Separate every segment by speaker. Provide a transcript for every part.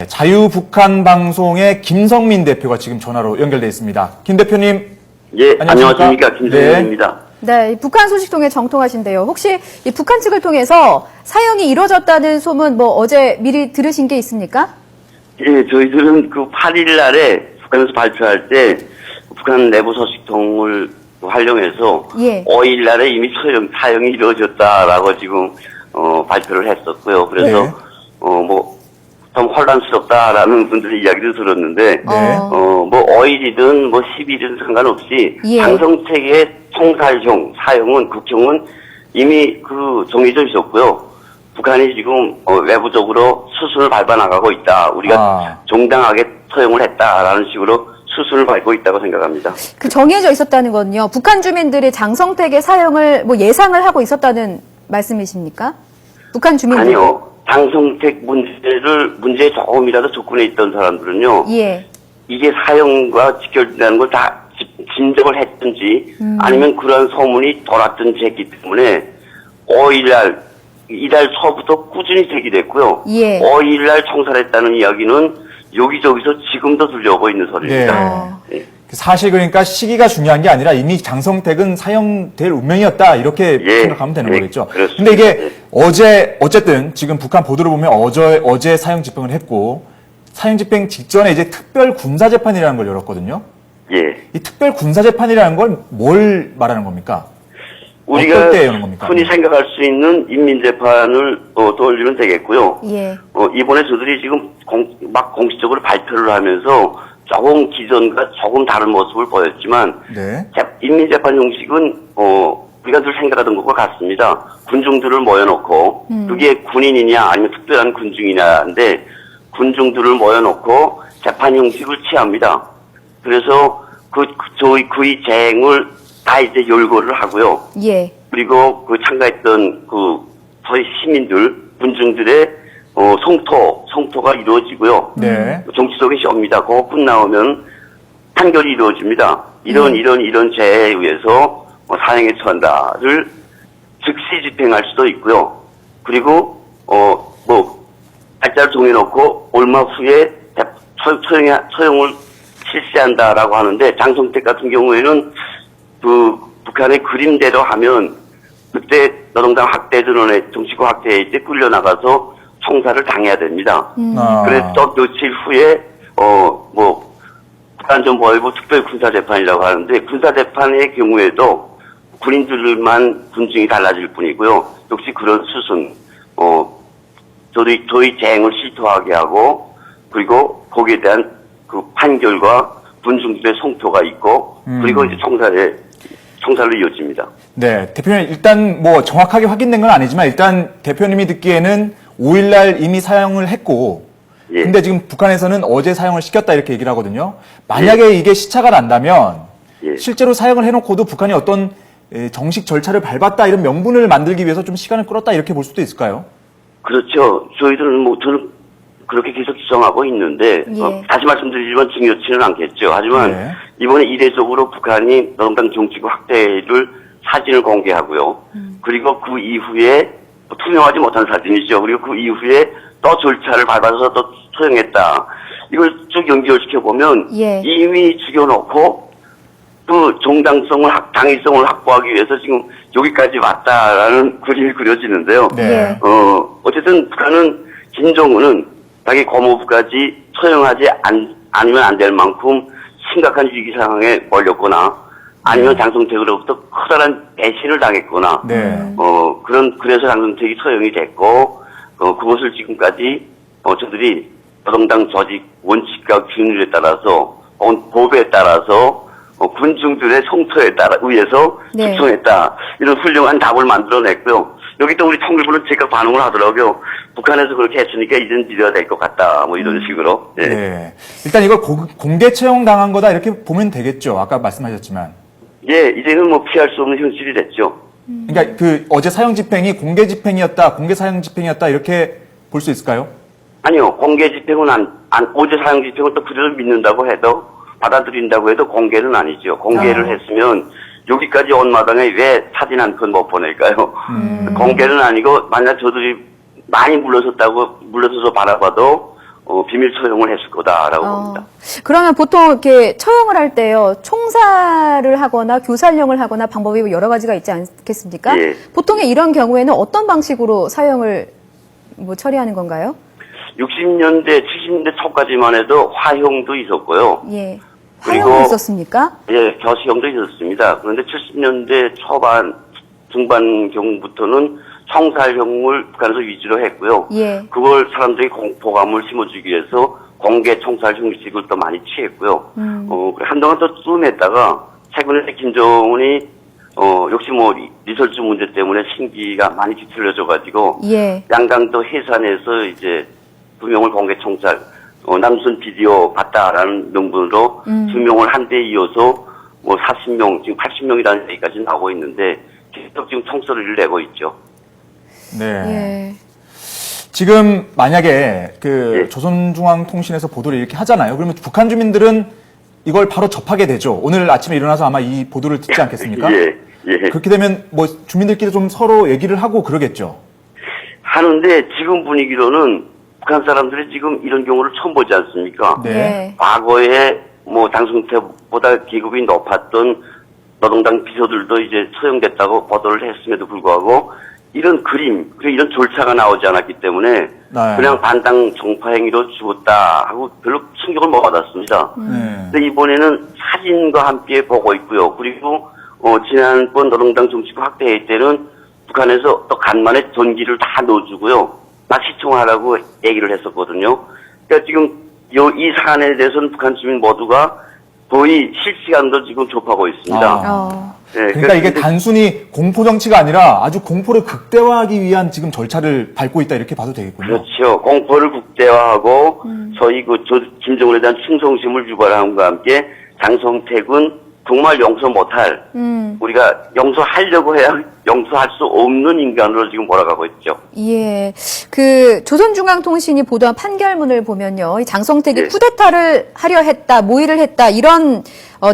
Speaker 1: 자유북한 방송의 김성민 대표가 지금 전화로 연결돼 있습니다. 김 대표님.
Speaker 2: 예, 안녕하십니까. 김성민입니다.
Speaker 3: 네, 북한 소식 통해 정통하신데요. 혹시 이 북한 측을 통해서 사형이 이루어졌다는 소문 어제 미리 들으신 게 있습니까?
Speaker 2: 예, 저희들은 그 8일 날에 북한에서 발표할 때 북한 내부 소식통을 활용해서
Speaker 3: 예.
Speaker 2: 5일 날에 이미 사형이 이루어졌다라고 지금 발표를 했었고요. 그래서
Speaker 1: 네.
Speaker 2: 좀 혼란스럽다라는 분들의 이야기도 들었는데
Speaker 1: 네.
Speaker 2: 5일이든 10일이든 상관없이
Speaker 3: 예.
Speaker 2: 장성택의 총살형, 사형은 극형은 이미 정해져 있었고요. 북한이 지금 외부적으로 수순을 밟아 나가고 있다. 우리가 정당하게 처형을 했다라는 식으로 수순을 밟고 있다고 생각합니다.
Speaker 3: 그 정해져 있었다는 건요. 북한 주민들이 장성택의 사형을 예상을 하고 있었다는 말씀이십니까? 북한 주민들.
Speaker 2: 아니요. 장성택 문제에 조금이라도 접근해 있던 사람들은요.
Speaker 3: 예.
Speaker 2: 이게 사형과 직결된다는 걸 다 진정을 했든지 아니면 그런 소문이 돌았든지 했기 때문에 5일날 이달 초부터 꾸준히 제기됐고요.
Speaker 3: 예.
Speaker 2: 5일날 총살했다는 이야기는 여기저기서 지금도 들려오고 있는 소리입니다.
Speaker 1: 네. 사실 그러니까 시기가 중요한 게 아니라 이미 장성택은 사형될 운명이었다 이렇게 생각하면 되는 거겠죠.
Speaker 2: 그렇습니다.
Speaker 1: 근데 이게 어쨌든 지금 북한 보도를 보면 어제 사형 집행을 했고 사형 집행 직전에 이제 특별 군사 재판이라는 걸 열었거든요.
Speaker 2: 예.
Speaker 1: 이 특별 군사 재판이라는 건 뭘 말하는 겁니까?
Speaker 2: 우리가
Speaker 1: 어떨 때 여는 겁니까?
Speaker 2: 흔히 생각할 수 있는 인민재판을 떠올리면 되겠고요.
Speaker 3: 예.
Speaker 2: 이번에 저들이 지금 공식적으로 발표를 하면서 조금 기존과 조금 다른 모습을 보였지만
Speaker 1: 네.
Speaker 2: 인민재판 형식은 우리가 늘 생각하던 것과 같습니다. 군중들을 모여놓고 그게 군인이냐 아니면 특별한 군중이냐인데 군중들을 모여놓고 재판 형식을 취합니다. 그래서 그의 재행을 다 이제 열거를 하고요.
Speaker 3: 예.
Speaker 2: 그리고 참가했던 저희 시민들, 군중들의 성토가 이루어지고요.
Speaker 1: 네.
Speaker 2: 정치적인 쇼입니다. 그거 끝나오면 판결이 이루어집니다. 이런 죄에 의해서 사형에 처한다를 즉시 집행할 수도 있고요. 그리고 날짜를 정해놓고 얼마 후에 처형을 실시한다라고 하는데 장성택 같은 경우에는 북한의 그림대로 하면 그때 노동당 학대 전원의 정치구 학대에 때 끌려나가서 총살을 당해야 됩니다. 그래서 또 며칠 후에 북한정보위부 특별군사재판이라고 하는데 군사재판의 경우에도 군인들만 군중이 달라질 뿐이고요. 역시 그런 수순 저희 재행을 실토하게 하고 그리고 거기에 대한 그 판결과 군중들의 성토가 있고 그리고 이제 총살로 이어집니다.
Speaker 1: 네, 대표님 일단 정확하게 확인된 건 아니지만 일단 대표님이 듣기에는 5일날 이미 사형을 했고
Speaker 2: 예.
Speaker 1: 근데 지금 북한에서는 어제 사형을 시켰다 이렇게 얘기를 하거든요. 만약에 이게 시차가 난다면 실제로 사형을 해놓고도 북한이 어떤 정식 절차를 밟았다 이런 명분을 만들기 위해서 좀 시간을 끌었다 이렇게 볼 수도 있을까요? 그렇죠.
Speaker 2: 저희들은 저는 그렇게 계속 주장하고 있는데 다시 말씀드리지만 중요치는 않겠죠. 하지만 이번에 이례적으로 북한이 노동당 정치구 학대를 사진을 공개하고요. 그리고 그 이후에 투명하지 못한 사진이죠. 그리고 그 이후에 또 절차를 밟아서 또 처형했다. 이걸 쭉 연결시켜 보면 이미 죽여놓고 그 당위성을 확보하기 위해서 지금 여기까지 왔다라는 그림이 그려지는데요.
Speaker 1: 네.
Speaker 2: 어쨌든 북한은 김정은은 자기 고모부까지 처형하지 않으면 안 될 만큼 심각한 위기 상황에 몰렸거나 아니면 장성택으로부터 커다란 배신을 당했거나 그래서 장성택이 처형이 됐고 그것을 지금까지 저들이 노동당 조직 원칙과 규율에 따라서 법에 따라서 군중들의 성토에 의해서 집행했다. 이런 훌륭한 답을 만들어냈고요. 여기 또 우리 통일부는 제가 반응을 하더라고요. 북한에서 그렇게 했으니까 이제는 믿어야 될 것 같다. 이런 식으로.
Speaker 1: 네. 일단 이걸 공개 처형 당한 거다 이렇게 보면 되겠죠. 아까 말씀하셨지만.
Speaker 2: 예, 이제는 피할 수 없는 현실이 됐죠.
Speaker 1: 그러니까 어제 사형 집행이 공개 사형 집행이었다 이렇게 볼 수 있을까요?
Speaker 2: 아니요. 공개 집행은 어제 사형 집행을 또 그대로 믿는다고 해도 받아들인다고 해도 공개는 아니죠. 공개를 했으면 여기까지 온 마당에 왜 사진 한 건 못 보낼까요? 공개는 아니고 만약 저들이 많이 물러서서 바라봐도 비밀 처형을 했을 거다라고 봅니다.
Speaker 3: 그러면 보통 이렇게 처형을 할 때요, 총살을 하거나 교살령을 하거나 방법이 여러 가지가 있지 않겠습니까?
Speaker 2: 예.
Speaker 3: 보통의 이런 경우에는 어떤 방식으로 사형을 뭐 처리하는 건가요?
Speaker 2: 60년대, 70년대 초까지만 해도 화형도 있었고요.
Speaker 3: 예.
Speaker 2: 그리고-
Speaker 3: 화형이 있었습니까?
Speaker 2: 예, 겨시형도 있었습니다. 그런데 70년대 초반, 중반 경부터는 총살형을 북한에서 위주로 했고요.
Speaker 3: 예.
Speaker 2: 그걸 사람들이 공포감을 심어주기 위해서 공개 총살 형식을 또 많이 취했고요. 한동안 또 뜸했다가 최근에 김정은이 역시 뭐 리설주 문제 때문에 신기가 많이 뒤틀려져가지고
Speaker 3: 예.
Speaker 2: 양강도 해산에서 이제 2명을 공개 총살, 남순 비디오 봤다라는 명분으로 2명을 한 대 이어서 뭐 40명, 지금 80명이라는 얘기까지 나오고 있는데 계속 지금 총소리를 내고 있죠.
Speaker 1: 네.
Speaker 3: 예.
Speaker 1: 지금 만약에 그
Speaker 2: 예.
Speaker 1: 조선중앙통신에서 보도를 이렇게 하잖아요. 그러면 북한 주민들은 이걸 바로 접하게 되죠. 오늘 아침에 일어나서 아마 이 보도를 듣지 않겠습니까?
Speaker 2: 예, 예.
Speaker 1: 그렇게 되면 뭐 주민들끼리 좀 서로 얘기를 하고 그러겠죠.
Speaker 2: 하는데 지금 분위기로는 북한 사람들이 지금 이런 경우를 처음 보지 않습니까?
Speaker 1: 네.
Speaker 3: 예.
Speaker 2: 과거에 뭐 장성태보다 계급이 높았던 노동당 비서들도 이제 처형됐다고 보도를 했음에도 불구하고 이런 그림, 그리고 이런 절차가 나오지 않았기 때문에
Speaker 1: 네.
Speaker 2: 그냥 반당 정파 행위로 죽었다 하고 별로 충격을 못 받았습니다.
Speaker 1: 네.
Speaker 2: 근데 이번에는 사진과 함께 보고 있고요. 그리고 지난번 노동당 정치부 확대회의 때는 북한에서 또 간만에 전기를 다 넣어주고요. 나 시청하라고 얘기를 했었거든요. 그러니까 지금 이 사안에 대해서는 북한 주민 모두가 거의 실시간으로 지금 접하고 있습니다.
Speaker 1: 아.
Speaker 2: 네,
Speaker 1: 그러니까 이게
Speaker 2: 근데-
Speaker 1: 단순히 공포 정치가 아니라 아주 공포를 극대화하기 위한 지금 절차를 밟고 있다 이렇게 봐도 되겠군요.
Speaker 2: 그렇죠. 공포를 극대화하고 소위 김정은에 대한 충성심을 유발함과 함께 장성택은 정말 용서 못할 우리가 용서하려고 해야 용서할 수 없는 인간으로 지금 몰아가고 있죠.
Speaker 3: 예. 그 조선중앙통신이 보도한 판결문을 보면요. 이 장성택이
Speaker 2: 예.
Speaker 3: 쿠데타를 하려 했다, 모의를 했다 이런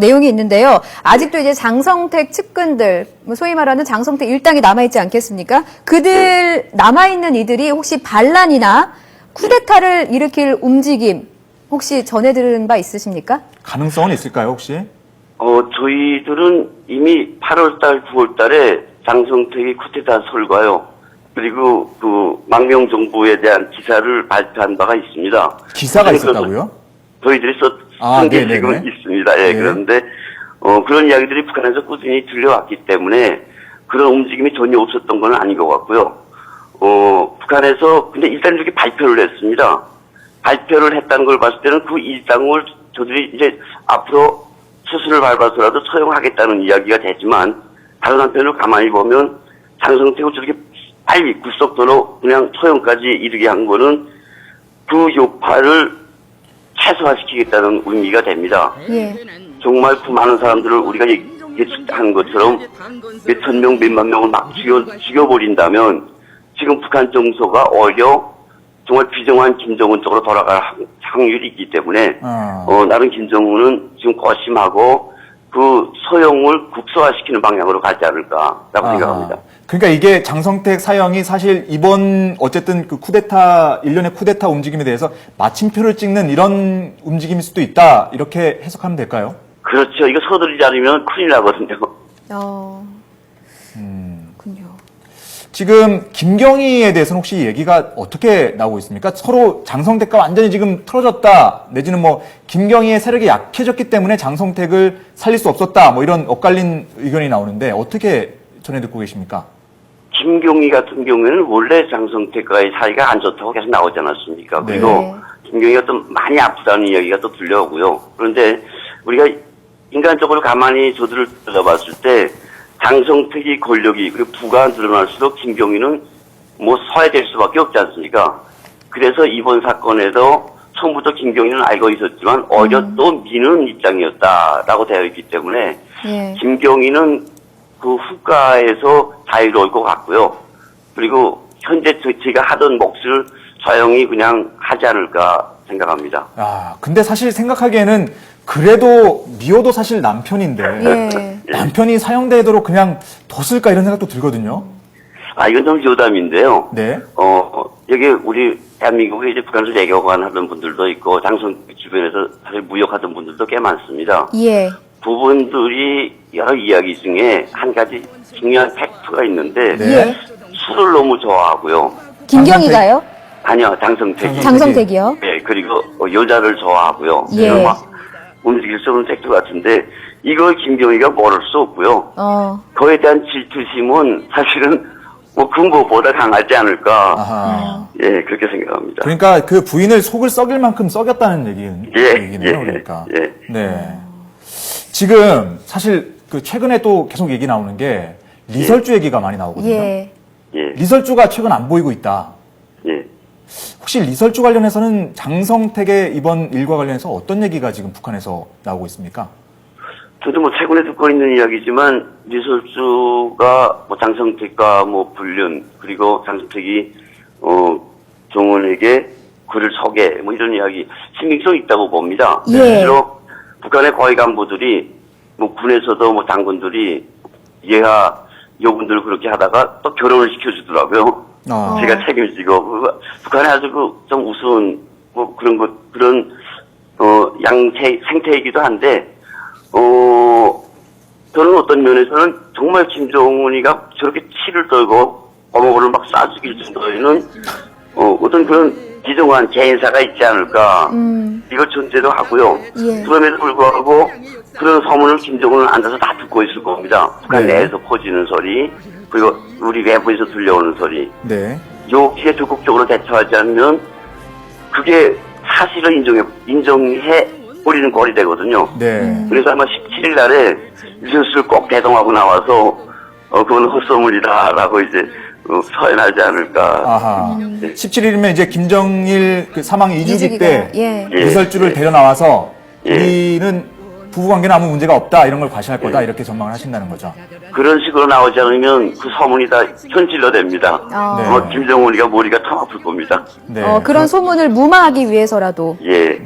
Speaker 3: 내용이 있는데요. 아직도 이제 장성택 측근들, 뭐 소위 말하는 장성택 일당이 남아있지 않겠습니까? 그들 남아있는 이들이 혹시 반란이나 쿠데타를 일으킬 움직임 혹시 전해 들은 바 있으십니까?
Speaker 1: 가능성은 있을까요, 혹시?
Speaker 2: 저희들은 이미 8월달, 9월달에 장성택이 쿠데타 설과요. 그리고 그 망명정부에 대한 기사를 발표한 바가 있습니다.
Speaker 1: 기사가 있었다고요?
Speaker 2: 저희들이
Speaker 1: 아,
Speaker 2: 쓴 게
Speaker 1: 네네네.
Speaker 2: 지금 있습니다. 예,
Speaker 1: 네.
Speaker 2: 그런데 그런 이야기들이 북한에서 꾸준히 들려왔기 때문에 그런 움직임이 전혀 없었던 건 아닌 것 같고요. 북한에서 근데 일단 이렇게 발표를 했습니다. 발표를 했다는 걸 봤을 때는 그 일당을 저들이 이제 앞으로 수순을 밟아서라도 처형하겠다는 이야기가 되지만 다른 한편으로 가만히 보면 장성택을 저렇게 빨리 급속도로 그냥 처형까지 이르게 한 거는 그 여파를 최소화시키겠다는 의미가 됩니다.
Speaker 3: 예.
Speaker 2: 정말 그 많은 사람들을 우리가 예측한 것처럼 몇천 명, 몇만 명을 막 죽여버린다면 지금 북한 정서가 오히려 정말 비정한 김정은 쪽으로 돌아갈 확률이 있기 때문에 나름 김정은은 지금 고심하고 그 소용을 국소화시키는 방향으로 가지 않을까라고 생각합니다.
Speaker 1: 그러니까 이게 장성택 사형이 사실 이번 어쨌든 그 쿠데타 일련의 쿠데타 움직임에 대해서 마침표를 찍는 이런 움직임일 수도 있다 이렇게 해석하면 될까요?
Speaker 2: 그렇죠. 이거 서두르지 않으면 큰일 나거든요.
Speaker 3: 그렇군요.
Speaker 1: 지금 김경희에 대해서는 혹시 얘기가 어떻게 나오고 있습니까? 서로 장성택과 완전히 지금 틀어졌다 내지는 뭐 김경희의 세력이 약해졌기 때문에 장성택을 살릴 수 없었다 뭐 이런 엇갈린 의견이 나오는데 어떻게 전해 듣고 계십니까?
Speaker 2: 김경희 같은 경우에는 원래 장성택과의 사이가 안 좋다고 계속 나오지 않았습니까? 그리고
Speaker 3: 네.
Speaker 2: 김경희가 또 많이 아프다는 이야기가 또 들려오고요. 그런데 우리가 인간적으로 가만히 저들을 들여다봤을 때 장성택이 권력이 그리고 부가 늘어날수록 김경희는 뭐 소외될 수밖에 없지 않습니까? 그래서 이번 사건에도 처음부터 김경희는 알고 있었지만 오히려 또 미는 입장이었다라고 되어 있기 때문에
Speaker 3: 예.
Speaker 2: 김경희는 그 후가에서 자유로울 것 같고요. 그리고 현재 제가 하던 몫을 조용히 그냥 하지 않을까 생각합니다.
Speaker 1: 근데 사실 생각하기에는 그래도 미호도 사실 남편인데
Speaker 3: 예.
Speaker 1: 남편이 사형되도록 그냥 뒀을까 이런 생각도 들거든요.
Speaker 2: 이건 좀 여담인데요.
Speaker 1: 네.
Speaker 2: 여기 우리 대한민국에 이제 북한에서 내교관 하던 분들도 있고 장성 주변에서 사실 무역하던 분들도 꽤 많습니다.
Speaker 3: 예.
Speaker 2: 부분들이 여러 이야기 중에 한 가지 중요한 팩트가 있는데
Speaker 1: 네.
Speaker 3: 예.
Speaker 2: 술을 너무 좋아하고요.
Speaker 3: 김경희가요?
Speaker 2: 아니요, 장성택이.
Speaker 3: 장성택이요?
Speaker 2: 네, 그리고 여자를 좋아하고요.
Speaker 3: 예.
Speaker 2: 그래서 막 움직일 수 없는 팩트 같은데 이걸 김경희가 모를 수 없고요. 그에 대한 질투심은 사실은 뭐 근거보다 강하지 않을까.
Speaker 1: 아하.
Speaker 2: 예, 그렇게 생각합니다.
Speaker 1: 그러니까 그 부인을 속을 썩일 만큼 썩였다는 얘기네요. 그러니까.
Speaker 2: 예.
Speaker 1: 네. 지금 사실 그 최근에 또 계속 얘기 나오는 게 리설주 얘기가 많이 나오거든요.
Speaker 3: 예.
Speaker 2: 예,
Speaker 1: 리설주가 최근 안 보이고 있다.
Speaker 2: 예.
Speaker 1: 혹시 리설주 관련해서는 장성택의 이번 일과 관련해서 어떤 얘기가 지금 북한에서 나오고 있습니까?
Speaker 2: 저도 뭐 최근에 듣고 있는 이야기지만 리설주가 뭐 장성택과 뭐 불륜 그리고 장성택이 정원에게 글을 서게 뭐 이런 이야기 신빙성 있다고 봅니다.
Speaker 3: 예.
Speaker 2: 실제로 북한의 거위 간부들이 뭐 군에서도 뭐 장군들이 얘가 요분들 그렇게 하다가 또 결혼을 시켜주더라고요.
Speaker 1: 아.
Speaker 2: 제가 책임지고 북한에 아주 좀 우스운 뭐 그런 생태이기도 한데 저는 어떤 면에서는 정말 김정은이가 저렇게 치를 떨고 어머니를 막 쏴죽일 정도에는 어떤 그런 지정한 개인사가 있지 않을까 이걸 전제도 하고요.
Speaker 3: 예.
Speaker 2: 그럼에도 불구하고 그런 소문을 김정은은 앉아서 다 듣고 있을 겁니다. 북한
Speaker 1: 네.
Speaker 2: 내에서 퍼지는 소리 그리고 우리 외부에서 들려오는 소리
Speaker 1: 네.
Speaker 2: 여기에 적극적으로 대처하지 않으면 그게 사실을 인정해 버리는 꼴이 되거든요.
Speaker 1: 네.
Speaker 2: 그래서 아마 17일 날에 뉴스를 꼭 대동하고 나와서 그건 헛소문이다라고 이제 서연하지 않을까.
Speaker 1: 아하. 17일이면 이제 김정일 그 사망 2주기 때
Speaker 3: 예.
Speaker 1: 리설주를 데려 나와서 우리는 부부관계는 아무 문제가 없다 이런 걸 과시할 거다 이렇게 전망을 하신다는 거죠.
Speaker 2: 그런 식으로 나오지 않으면 그 소문이 다 현실로 됩니다.
Speaker 1: 네.
Speaker 2: 김정은이가 머리가 참 아플 겁니다.
Speaker 1: 네.
Speaker 3: 그런 소문을 무마하기 위해서라도.
Speaker 2: 예,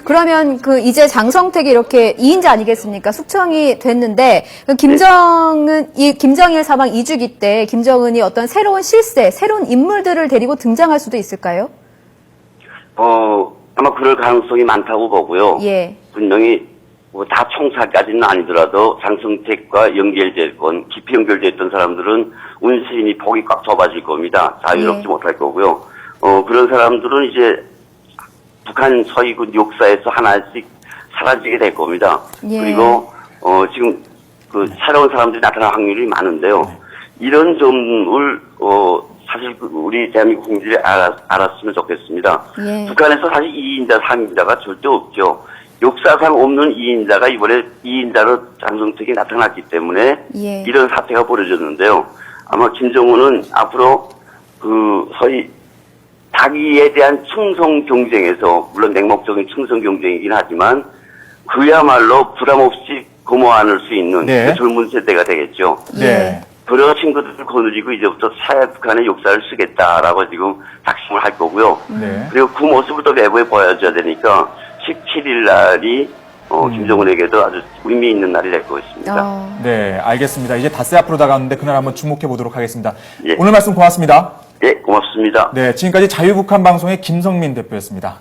Speaker 3: 그러면 그 이제 장성택이 이렇게 2인자 아니겠습니까? 숙청이 됐는데 그 김정일 사망 2주기 때 김정은이 어떤 새로운 실세, 새로운 인물들을 데리고 등장할 수도 있을까요?
Speaker 2: 아마 그럴 가능성이 많다고 보고요.
Speaker 3: 예.
Speaker 2: 분명히 뭐 다 총사까지는 아니더라도 장성택과 연결됐건 깊이 연결됐던 사람들은 운신이 폭이 꽉 좁아질 겁니다. 자유롭지
Speaker 3: 예.
Speaker 2: 못할 거고요. 그런 사람들은 이제 북한 서해군 역사에서 하나씩 사라지게 될 겁니다.
Speaker 3: 예.
Speaker 2: 그리고 지금 그 새로운 사람들이 나타날 확률이 많은데요. 이런 점을 사실 우리 대한민국 국민들이 알았으면 좋겠습니다.
Speaker 3: 예.
Speaker 2: 북한에서 사실 2인자, 3인자가 절대 없죠. 역사상 없는 2인자가 이번에 2인자로 장성택이 나타났기 때문에
Speaker 3: 예.
Speaker 2: 이런 사태가 벌어졌는데요. 아마 김정은은 앞으로 소위 자기에 대한 충성 경쟁에서 물론 맹목적인 충성 경쟁이긴 하지만 그야말로 부담 없이 거머 안을 수 있는
Speaker 1: 네.
Speaker 2: 그 젊은 세대가 되겠죠.
Speaker 1: 네.
Speaker 2: 그런 친구들을 거느리고 이제부터 새 북한의 역사를 쓰겠다라고 지금 작심을 할 거고요.
Speaker 1: 네.
Speaker 2: 그리고 그 모습을 또 외부에 보여줘야 되니까 17일 날이 김정은에게도 아주 의미 있는 날이 될 것 같습니다.
Speaker 1: 네, 알겠습니다. 이제 닷새 앞으로 다가오는데 그날 한번 주목해 보도록 하겠습니다.
Speaker 2: 예.
Speaker 1: 오늘 말씀 고맙습니다.
Speaker 2: 예, 고맙습니다.
Speaker 1: 네, 지금까지 자유북한 방송의 김성민 대표였습니다.